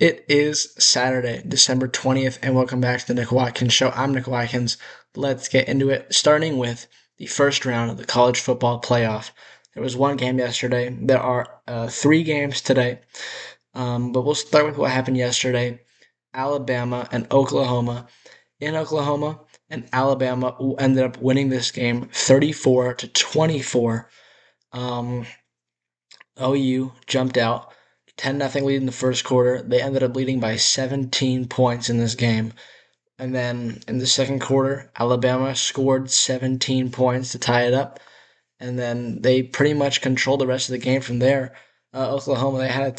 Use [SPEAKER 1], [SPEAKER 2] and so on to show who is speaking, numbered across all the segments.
[SPEAKER 1] It is Saturday, December 20th, and welcome back to the Nick Watkins Show. I'm Nick Watkins. Let's get into it, starting with the first round of the college football playoff. There was one game yesterday. There are 3 games today, but we'll start with what happened yesterday. Alabama and Oklahoma. In Oklahoma, and Alabama ended up winning this game 34-24. OU jumped out 10-0 lead in the first quarter. They ended up leading by 17 points in this game. And then in the second quarter, Alabama scored 17 points to tie it up. And then they pretty much controlled the rest of the game from there. Oklahoma, they had a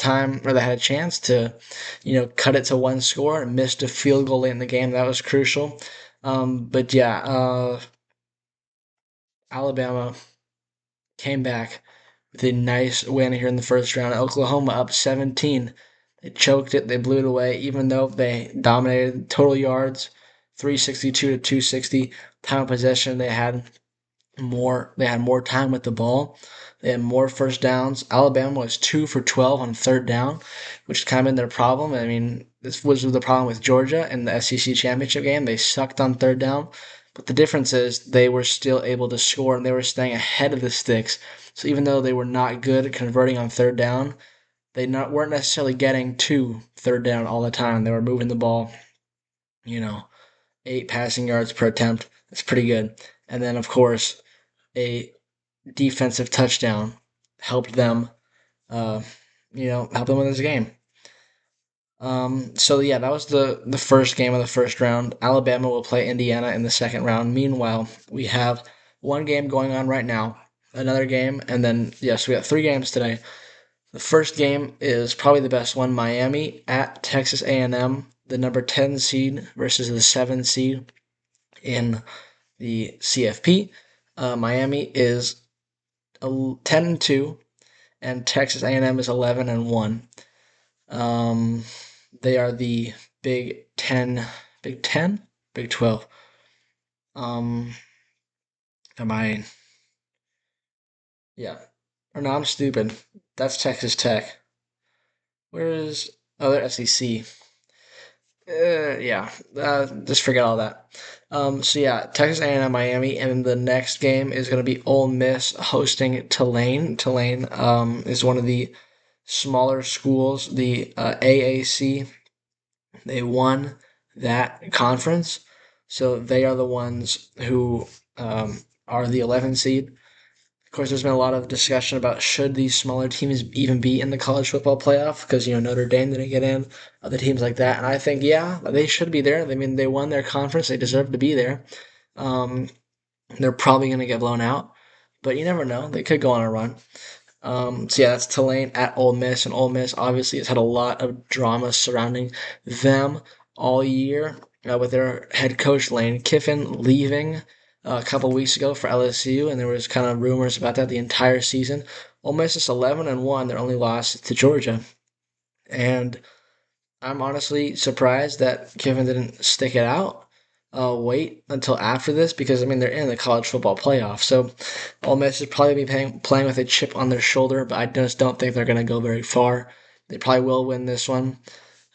[SPEAKER 1] chance to, cut it to one score and missed a field goal late in the game. That was crucial. But yeah, Alabama came back with a nice win here in the first round. Oklahoma up 17. They choked it. They blew it away, even though they dominated total yards, 362 to 260. Time of possession, they had more time with the ball. They had more first downs. Alabama was 2 for 12 on third down, which has kind of been their problem. I mean, this was the problem with Georgia in the SEC championship game. They sucked on third down. But the difference is they were still able to score and they were staying ahead of the sticks. So even though they were not good at converting on third down, weren't necessarily getting to third down all the time. They were moving the ball, 8 passing yards per attempt. That's pretty good. And then, of course, a defensive touchdown helped them, help them win this game. So yeah, that was the first game of the first round. Alabama will play Indiana in the second round. Meanwhile, we have one game going on right now, another game, and then yes, we got 3 games today. The first game is probably the best one: Miami at Texas A&M, the number 10 seed versus the 7 seed in the CFP. Miami is 10-2, and Texas A&M is 11-1. They are the Big 10, Big 10, Big 12. Am I? Yeah. Or no, I'm stupid. That's Texas Tech. Where is? Oh, they're SEC. Yeah. Just forget all that. So yeah, Texas A&M, Miami, and the next game is going to be Ole Miss hosting Tulane. Tulane is one of the smaller schools, the AAC. They won that conference, so they are the ones who are the 11 seed. Of course, there's been a lot of discussion about should these smaller teams even be in the college football playoff because Notre Dame didn't get in, other teams like that, and I think yeah, they should be there. I mean, they won their conference; they deserve to be there. Um, they're probably going to get blown out, but you never know; they could go on a run. So yeah, that's Tulane at Ole Miss, and Ole Miss obviously has had a lot of drama surrounding them all year with their head coach Lane Kiffin leaving a couple weeks ago for LSU, and there was kind of rumors about that the entire season. Ole Miss is 11-1; their only loss to Georgia, and I'm honestly surprised that Kiffin didn't stick it out. Wait until after this because I mean they're in the college football playoff, so Ole Miss should probably be playing with a chip on their shoulder. But I just don't think they're going to go very far. They probably will win this one,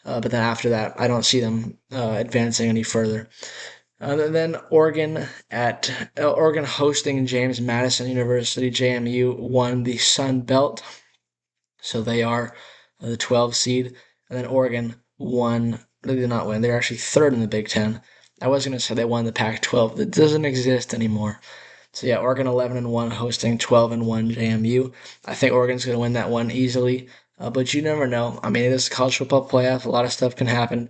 [SPEAKER 1] but then after that, I don't see them advancing any further. And then Oregon hosting James Madison University, JMU won the Sun Belt, so they are the 12 seed. And then Oregon won. They did not win. They're actually third in the Big Ten. I was going to say they won the Pac-12. That doesn't exist anymore. So yeah, Oregon 11-1 hosting 12-1 JMU. I think Oregon's going to win that one easily, but you never know. I mean, it is a college football playoff. A lot of stuff can happen,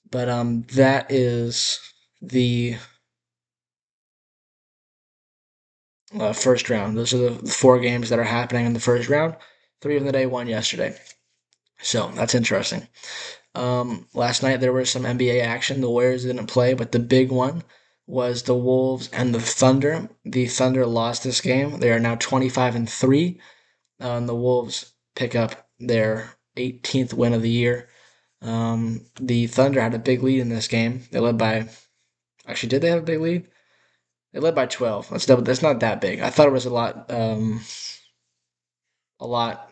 [SPEAKER 1] but that is the first round. Those are the 4 games that are happening in the first round. 3 of the day, 1 yesterday. So that's interesting. Last night there was some NBA action. The Warriors didn't play, but the big one was the Wolves and the Thunder. The Thunder lost this game. They are now 25-3. And the Wolves pick up their 18th win of the year. The Thunder had a big lead in this game. They led by. Actually, did they have a big lead? They led by 12. That's not that big. I thought it was a lot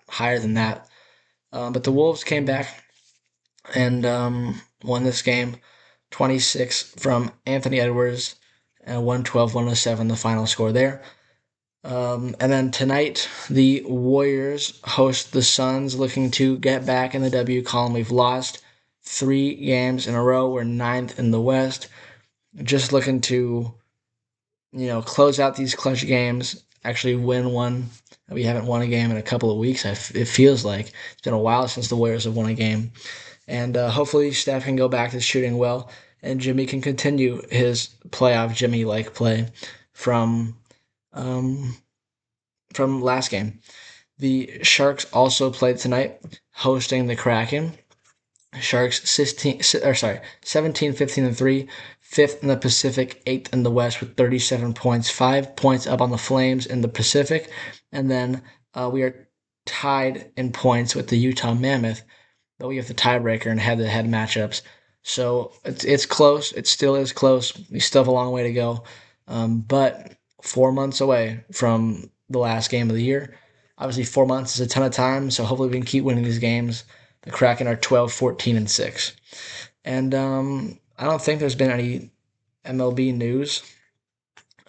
[SPEAKER 1] higher than that. But the Wolves came back. and won this game 26 from Anthony Edwards, and 112-107 the final score there. And then tonight, the Warriors host the Suns, looking to get back in the W column. We've lost 3 games in a row. We're ninth in the West. Just looking to, close out these clutch games, actually win one. We haven't won a game in a couple of weeks. It feels like it's been a while since the Warriors have won a game. And hopefully Steph can go back to shooting well, and Jimmy can continue his playoff Jimmy-like play from um, from last game. The Sharks also played tonight, hosting the Kraken. Sharks 17, 15, and 3, fifth in the Pacific, eighth in the West with 37 points, 5 points up on the Flames in the Pacific, and then we are tied in points with the Utah Mammoth, but we have the tiebreaker in head-to-head matchups. So it's close. It still is close. We still have a long way to go, but 4 months away from the last game of the year. Obviously, 4 months is a ton of time, so hopefully we can keep winning these games. The Kraken are 12, 14, and 6. And I don't think there's been any MLB news.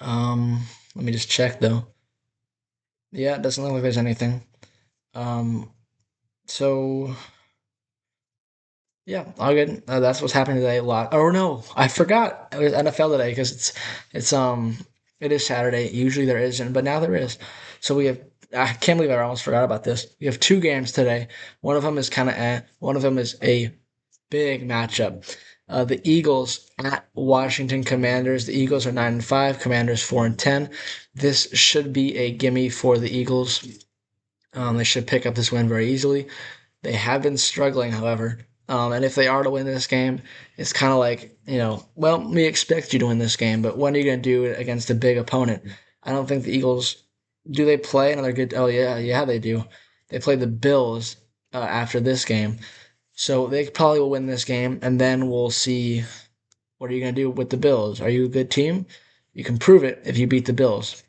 [SPEAKER 1] Let me just check, though. Yeah, it doesn't look like there's anything. Um, so, yeah, all good. That's what's happening today a lot. Oh, no, I forgot. It was NFL today because it is Saturday. Usually there isn't, but now there is. So we have, I can't believe I almost forgot about this. We have 2 games today. One of them is kind of one of them is a big matchup. The Eagles at Washington Commanders. The Eagles are 9-5, Commanders 4-10. This should be a gimme for the Eagles. They should pick up this win very easily. They have been struggling, however. And if they are to win this game, it's kind of like, well, we expect you to win this game, but when are you going to do it against a big opponent? I don't think the Eagles, do they play another good, oh yeah, they do. They play the Bills after this game. So they probably will win this game, and then we'll see what are you going to do with the Bills. Are you a good team? You can prove it if you beat the Bills.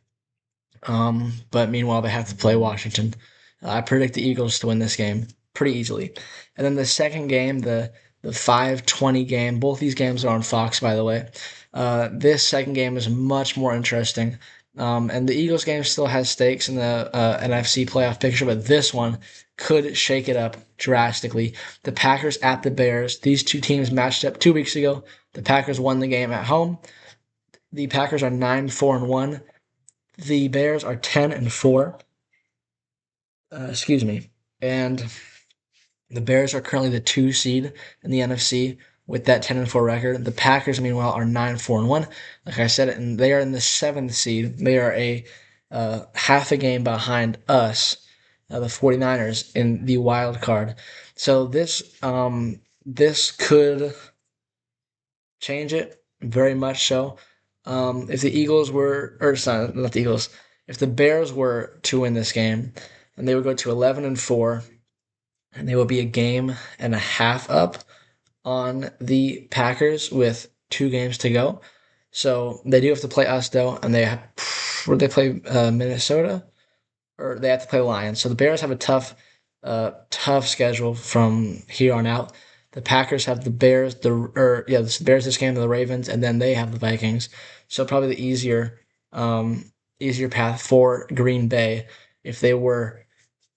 [SPEAKER 1] But meanwhile, they have to play Washington. I predict the Eagles to win this game pretty easily. And then the second game, the 5:20 game. Both these games are on Fox, by the way. This second game is much more interesting. And the Eagles game still has stakes in the NFC playoff picture, but this one could shake it up drastically. The Packers at the Bears. These two teams matched up 2 weeks ago. The Packers won the game at home. The Packers are 9-4-1. The Bears are 10-4. Excuse me. And the Bears are currently the 2 seed in the NFC with that 10-4 record. The Packers, meanwhile, are 9-4-1. Like I said, and they are in the 7th seed. They are a half a game behind us, the 49ers, in the wild card. So this could change it very much so. If the Eagles were, or sorry, not the Eagles, if the Bears were to win this game, and they would go to 11-4, and they would be a game and a half up on the Packers with 2 games to go. So they do have to play us though, and would they play Minnesota, or they have to play Lions. So the Bears have a tough schedule from here on out. The Packers have the Bears, the Bears this game, the Ravens, and then they have the Vikings. So probably the easier path for Green Bay if they were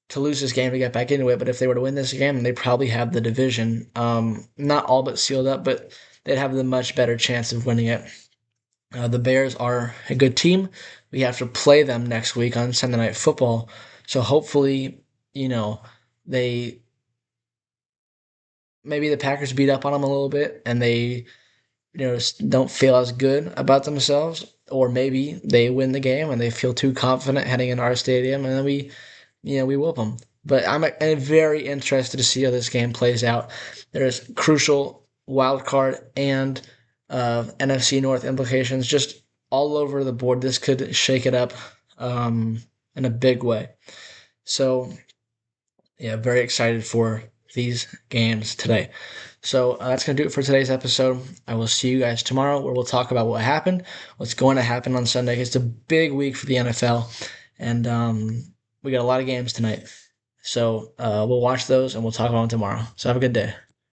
[SPEAKER 1] to lose this game to get back into it. But if they were to win this game, they probably have the division not all but sealed up, but they'd have the much better chance of winning it. The Bears are a good team. We have to play them next week on Sunday Night Football. So hopefully, they maybe the Packers beat up on them a little bit and they don't feel as good about themselves, or maybe they win the game and they feel too confident heading into our stadium, and then we whoop them. But I'm very interested to see how this game plays out. There's crucial wild card and NFC North implications just all over the board. This could shake it up in a big way. So, yeah, very excited for these games today. So that's going to do it for today's episode. I will see you guys tomorrow where we'll talk about what happened, what's going to happen on Sunday. It's a big week for the NFL, and we got a lot of games tonight. So we'll watch those and we'll talk about them tomorrow. So have a good day.